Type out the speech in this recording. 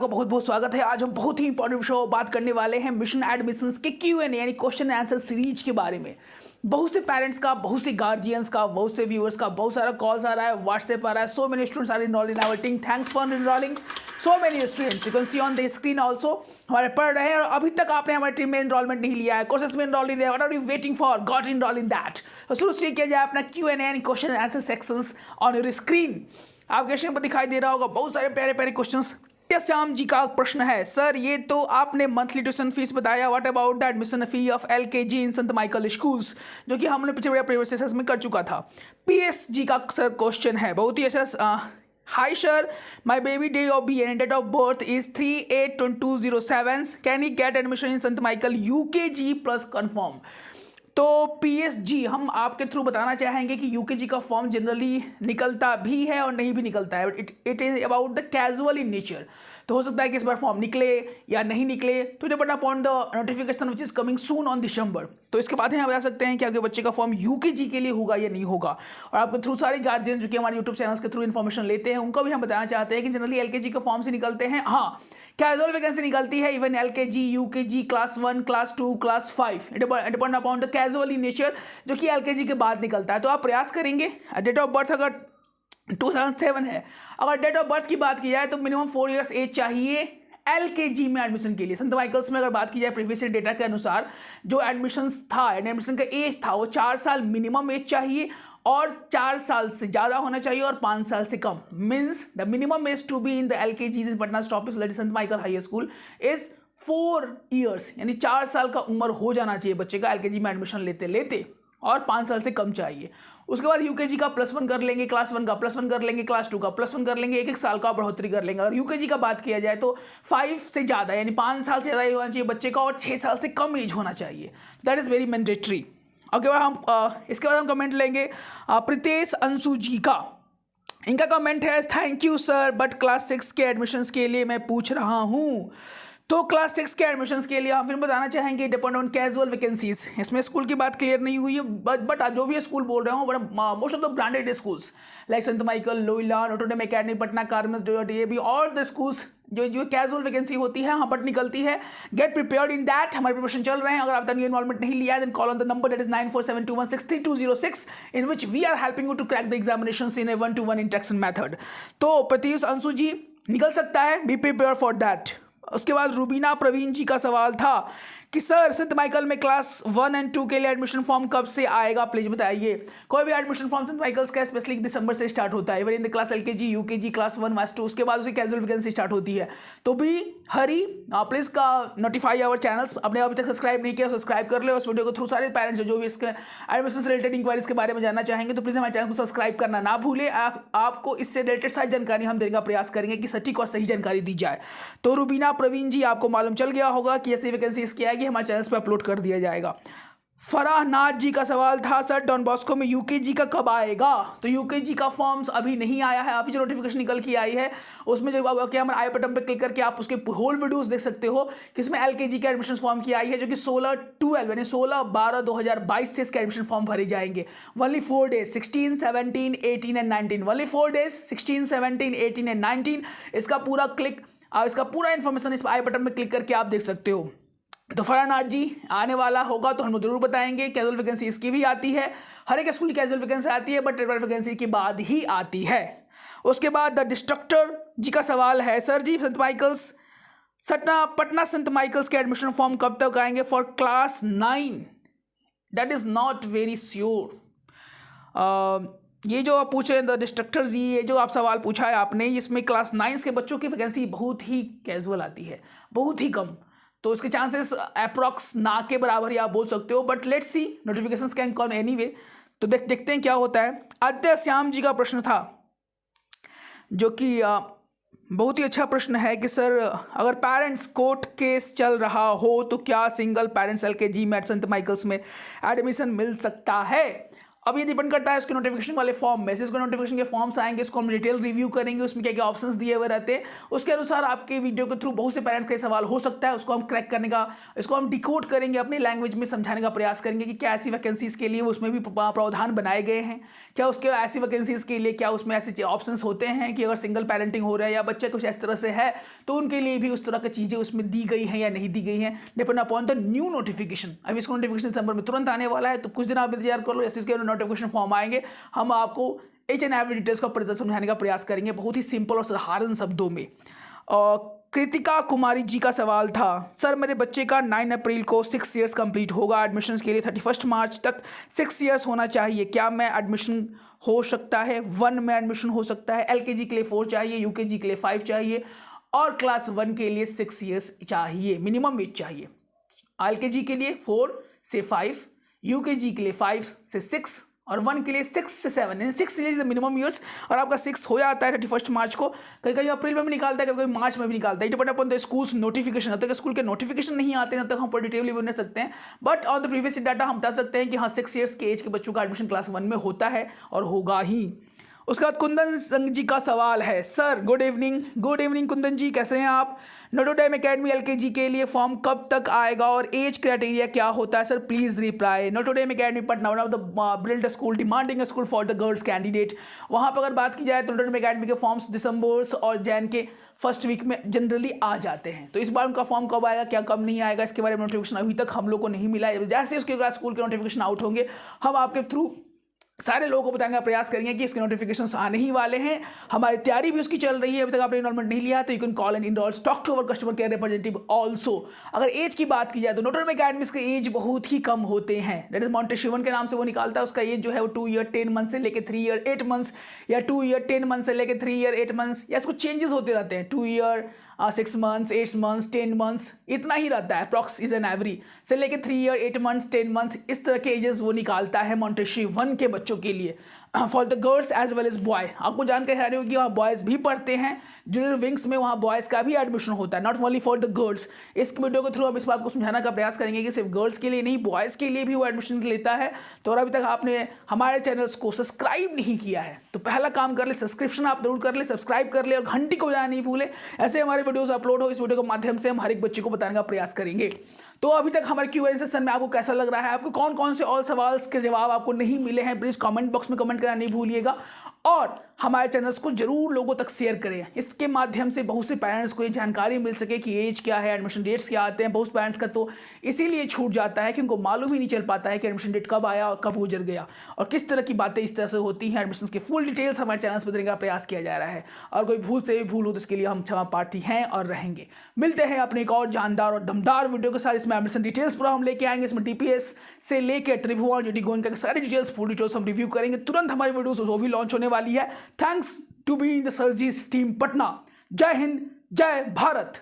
आपका बहुत बहुत स्वागत है। आज हम बहुत ही इंपॉर्टेंट विषय पर बात करने वाले हैं मिशन एडमिशंस के Q&A यानी क्वेश्चन एंड आंसर सीरीज के बारे में। बहुत से पेरेंट्स का, बहुत से गार्जियंस का, बहुत से व्यूअर्स का बहुत सारा कॉल्स आ रहा है, व्हाट्सएप आ रहा है। So many students are enrolled in our team. Thanks for enrolling so many students. You can see on the screen also हमारे पढ़ रहे हैं और अभी तक आपने हमारी टीम में इनरोलमेंट नहीं लिया है, कोर्सेस में इनरोल नहीं लिया, what are you waiting for? Got enroll in that. तो शुरू से किया जाए अपना Q&A यानी question and answer sections on your screen. आपके स्क्रीन पर दिखाई दे रहा होगा बहुत सारे प्यारे प्यारे क्वेश्चंस। श्याम जी का प्रश्न है, सर ये तो आपने मंथली ट्यूशन फीस बताया, what about the admission fee of LKG in saint Michael schools, जो कि हमने पिछले प्रीवियस सेशंस में कर चुका था। PS जी का सर क्वेश्चन है, बहुत ही अच्छा। Hi sir, my baby day of B and date of birth is 3/8/2007। Can he get admission in saint Michael UKG plus confirm? तो PSG हम आपके थ्रू बताना चाहेंगे कि UKG का फॉर्म जनरली निकलता भी है और नहीं भी निकलता है। It is about the casual in nature. तो हो सकता है कि इस बार फॉर्म निकले या नहीं निकले, तो depend upon the notification which is coming soon on December. तो इसके बाद हम बता सकते हैं कि आपके बच्चे का फॉर्म UKG के लिए होगा या नहीं होगा। और आपके थ्रू सारे गार्जियन जो कि हमारे यूट्यूब चैनल्स के थ्रू इन्फॉर्मेशन लेते हैं, उनको भी हम बताना चाहते हैं कि जनरली LKG के फॉर्म से निकलते हैं। हाँ, कैजुअल वैकेंसी निकलती है even LKG, UKG, class 1, class 2, class 5, depend upon the casual in nature, जो कि LKG के बाद निकलता है। तो आप प्रयास करेंगे। डेट ऑफ बर्थ अगर 2007 है, अगर डेट ऑफ बर्थ की बात की जाए तो मिनिमम 4 इयर्स एज चाहिए LKG में एडमिशन के लिए। संत माइकल्स में अगर बात की जाए प्रीवियस डेटा के अनुसार जो एडमिशन्स था, एडमिशन का एज था, वो 4 साल मिनिमम एज चाहिए और 4 साल से ज़्यादा होना चाहिए और 5 साल से कम। Means the minimum age to be in the LKG in Patna stoppage that is संत Michael high school is 4 years, यानी 4 साल का उम्र हो जाना चाहिए बच्चे का LKG में एडमिशन लेते लेते, और 5 साल से कम चाहिए। उसके बाद UKG का +1 कर लेंगे, क्लास 1 का +1 कर लेंगे, क्लास 2 का +1 कर लेंगे, 1-1 साल का बढ़ोतरी कर लेंगे। अगर UKG का बात किया जाए तो 5 से ज़्यादा यानी 5 साल से ज़्यादा होना चाहिए बच्चे का और 6 साल से कम एज होना चाहिए। That is very mandatory. इसके बाद हम कमेंट लेंगे प्रीतेश अंशु जी का। इनका कमेंट है, thank you sir, but class 6 के एडमिशन्स के लिए मैं पूछ रहा हूँ। तो क्लास 6 के एडमिशन्स के लिए हम फिर बताना चाहेंगे डिपेंड ऑन कैजुअल वैकेंसीज। इसमें स्कूल की बात क्लियर नहीं हुई है, बट आप जो भी स्कूल बोल रहे हो, but most of the branded schools like संत Michael, Loyola, Notre Dame academy, Patna Carmel, DAV, all the schools जो कैजुअल वैकेंसी होती है हाँ बट निकलती है। Get prepared in that. हमारे प्रिपरेशन चल रहे हैं। अगर आप न्यू इन्वॉल्वमेंट नहीं लिया है then call on the number that is 9472163206 in which we are helping you to crack the examinations in a 1-to-1 interaction method. तो प्रत्युष अंशु जी निकल सकता है, बी प्रिपेयर फॉर दैट। उसके बाद रुबीना प्रवीण जी का सवाल था कि सर संत माइकल में क्लास 1 और 2 के लिए एडमिशन फॉर्म कब से आएगा, प्लीज बताइए। कोई भी एडमिशन फॉर्म संत माइकल्स का स्पेशली दिसंबर से स्टार्ट होता है, even in the class LKG, UKG, class 1, class 2, उसके बाद उसकी कैजुअल वैकेंसी स्टार्ट होती है। तो भी हरी प्लीज का नोटिफाई आवर चैनल्स। अपने अभी तक सब्सक्राइब नहीं किया, सब्सक्राइब कर ले। उस वीडियो को थ्रू सारे पेरेंट्स जो भी इसके एडमिशन से रिलेटेड इंक्वायरीज के बारे में जानना चाहेंगे तो प्लीज हमारे चैनल को सब्सक्राइब करना ना भूले। आपको इससे रिलेटेड सारी जानकारी हम देने का प्रयास करेंगे कि सटीक और सही जानकारी दी जाए। तो रुबीना प्रवीण जी, आपको मालूम चल गया होगा कि ऐसी वैकेंसी इसकी आएगी, हमारे चैनल पर अपलोड कर दिया जाएगा। फराह नाज जी का सवाल था, सर डॉन बॉस्को में UKG का कब आएगा? तो UKG का फॉर्म्स अभी नहीं आया है, अभी जो नोटिफिकेशन निकल के आई है उसमें जो क्या हमारे आई बटन पे क्लिक करके आप उसके होल वीडियोस देख सकते हो कि इसमें LKG के एडमिशन फॉर्म की आई है, जो कि 16/12 यानी 16/12/2022 से इसके एडमिशन फॉर्म भरे जाएंगे। Only 4 days 16, 17, 18 and 19, only 4 days 16, 17, 18 and 19। इसका पूरा इन्फॉर्मेशन इस आई बटन में क्लिक करके आप देख सकते हो। तो फरानाथ जी आने वाला होगा तो हम जरूर बताएंगे। कैजुअल वैकेंसी इसकी भी आती है, हर एक स्कूल की कैजुअल वैकेंसी आती है, बट रेगुलर वैकेंसी के बाद ही आती है। उसके बाद द डिस्ट्रक्टर जी का सवाल है, सर जी संत माइकल्स पटना संत माइकल्स के एडमिशन फॉर्म कब तक आएंगे for class 9? That is not very sure. ये जो आप पूछे द डिस्ट्रक्टर जी, ये जो आप सवाल पूछा है आपने, इसमें क्लास 9 के बच्चों की वैकेंसी बहुत ही कैजुअल आती है, बहुत ही कम। तो उसके चांसेस अप्रॉक्स ना के बराबर ही आप बोल सकते हो, but let's see, notifications can come anyway. तो देखते हैं क्या होता है। आद्य श्याम जी का प्रश्न था, जो कि बहुत ही अच्छा प्रश्न है कि सर अगर पेरेंट्स कोर्ट केस चल रहा हो तो क्या सिंगल पेरेंट्स LKG में संत माइकल्स में एडमिशन मिल सकता है? अब ये डिपेंड करता है उसके नोटिफिकेशन वाले फॉर्म में से, इसको नोटिफिकेशन के फॉर्म्स आएंगे, इसको हम डिटेल रिव्यू करेंगे, उसमें क्या क्या ऑप्शंस दिए हुए रहते हैं, उसके अनुसार आपके वीडियो के थ्रू बहुत से पेरेंट्स का सवाल हो सकता है, उसको हम क्रैक करने का, इसको हम डिकोड करेंगे, अपनी लैंग्वेज में समझाने का प्रयास करेंगे कि क्या ऐसी वैकेंसीज के लिए उसमें भी प्रावधान बनाए गए हैं, क्या उसके ऐसी वैकेंसीज के लिए क्या उसमें ऐसे ऑप्शन होते हैं कि अगर सिंगल पेरेंटिंग हो रहा है या बच्चे कुछ इस तरह से है तो उनके लिए भी उस तरह की चीज़ें उसमें दी गई हैं या नहीं दी गई हैं, depend upon the new notification. अभी इसको नोटिफिकेशन दिसंबर में तुरंत आने वाला है, तो कुछ दिन आप इंतजार कर लो, जैसे इसके नोटिफिकेशन फॉर्म आएंगे हम आपको एच एंड एवरी डिटेल्स का समझाने का प्रयास करेंगे बहुत ही सिंपल और साधारण शब्दों में। कृतिका कुमारी जी का सवाल था, सर मेरे बच्चे का 9 अप्रैल को 6 इयर्स कंप्लीट होगा, एडमिशन्स के लिए 31 मार्च तक 6 इयर्स होना चाहिए, क्या मैं एडमिशन हो सकता है? 1 में एडमिशन हो सकता है, LKG के लिए 4 चाहिए, UKG के लिए 5 चाहिए और क्लास 1 के लिए 6 इयर्स चाहिए, मिनिमम एज चाहिए। LKG के लिए 4 से 5, UKG के लिए 5 से 6 और 1 के लिए 6 से 7, यानी 6 इज द मिनिमम ईयर्स। और आपका 6 हो जाता है 31 मार्च को, कहीं कहीं अप्रैल में भी निकालता है, कहीं कहीं मार्च में भी निकालता है, depend upon the schools notification. जब तक स्कूल के नोटिफिकेशन नहीं आते तब तक हम पॉजिटिवली बन सकते हैं, but on the previous data हम बता सकते हैं कि हाँ 6 इयर्स के एज के बच्चों का एडमिशन क्लास 1 में होता है और होगा ही। उसके बाद कुंदन संघ जी का सवाल है, सर गुड इवनिंग कुंदन जी, कैसे हैं आप? नोटोडेम एकेडमी LKG के लिए फॉर्म कब तक आएगा और एज क्राइटेरिया क्या होता है sir, please reply. Notre Dame academy Patna, one of the brilliant school, demanding school for the girls candidate. वहाँ पर अगर बात की जाए तो नोटोडेम एकेडमी के फॉर्म्स दिसंबर और जैन के फर्स्ट वीक में जनरली आ जाते हैं, तो इस बार उनका फॉर्म कब आएगा, क्या कब नहीं आएगा, इसके बारे में नोटिफिकेशन अभी तक हम लोग को नहीं मिला है। जैसे उसके स्कूल के नोटिफिकेशन आउट होंगे हम आपके थ्रू सारे लोगों को बताने का प्रयास करेंगे कि इसके नोटिफिकेशंस आने ही वाले हैं। हमारी तैयारी भी उसकी चल रही है, अभी तक आपने इनरोलमेंट नहीं लिया तो you can call and enroll, talk to our customer care representative also. अगर एज की बात की जाए तो नोटोडेम एकेडमी के एज बहुत ही कम होते हैं, दैट इज मॉन्टेशिवन के नाम से वो निकालता है, उसका एज जो है वो 2 ईयर 10 मंथ से लेकर 3 ईयर 8 मंथ्स या 2 ईयर 10 मंथ से लेकर 3 ईयर 8 मंथ्स, या इसको चेंजेस होते रहते हैं, 2 ईयर 6 मंथ्स 8 मंथ्स 10 मंथ्स, इतना ही रहता है, अप्रॉक्स इज एन एवरी से लेके 3 ईयर 8 मंथ्स 10 मंथ, इस तरह के एजेस वो निकालता है मॉन्टेशिवन के बच्चों के लिए, for the girls as well as boy. आपको जानकर हैरानी होगी वहाँ बॉयज़ भी पढ़ते हैं, जूनियर विंग्स में वहाँ बॉयज़ का भी एडमिशन होता है, not only for the girls. इस वीडियो के थ्रू हम इस बात को समझाने का प्रयास करेंगे कि सिर्फ गर्ल्स के लिए नहीं, बॉयज़ के लिए भी वो एडमिशन लेता है। तो अगर अभी तक आपने हमारे चैनल्स को सब्सक्राइब नहीं किया है तो पहला काम कर ले, सब्सक्रिप्शन आप जरूर कर ले, सब्सक्राइब कर ले और घंटी को बजाना नहीं भूले, ऐसे हमारे वीडियोस अपलोड हो, इस वीडियो के माध्यम से हम हर एक बच्चे को बताने का प्रयास करेंगे। तो अभी तक हमारे Q&A सेशन में आपको कैसा लग रहा है, आपको कौन कौन से और सवाल के जवाब आपको नहीं मिले हैं, प्लीज़ कमेंट बॉक्स में कमेंट करना नहीं भूलिएगा और हमारे चैनल्स को जरूर लोगों तक शेयर करें, इसके माध्यम से बहुत से पेरेंट्स को ये जानकारी मिल सके कि एज क्या है, एडमिशन डेट्स क्या आते हैं। बहुत पेरेंट्स का तो इसीलिए छूट जाता है कि उनको मालूम ही नहीं चल पाता है कि एडमिशन डेट कब आया और कब गुजर गया और किस तरह की बातें इस तरह से होती हैं। एडमिशन के फुल डिटेल्स हमारे चैनल्स पर देने का प्रयास किया जा रहा है और कोई भूल से भी भूल हो तो इसके लिए हम क्षमा प्रार्थी हैं और रहेंगे। मिलते हैं अपने एक और जानदार और दमदार वीडियो के साथ, इसमें एडमिशन डिटेल्स पूरा हम लेके आएंगे, इसमें DPS से लेकर त्रिभुवन GD गोइंका के सारे डिटेल्स फुल डिटेल्स हम रिव्यू करेंगे। तुरंत हमारी वीडियोस वो भी लॉन्च होने वाली है। Thanks to be in the सर्जिस टीम पटना। जय हिंद, जय भारत।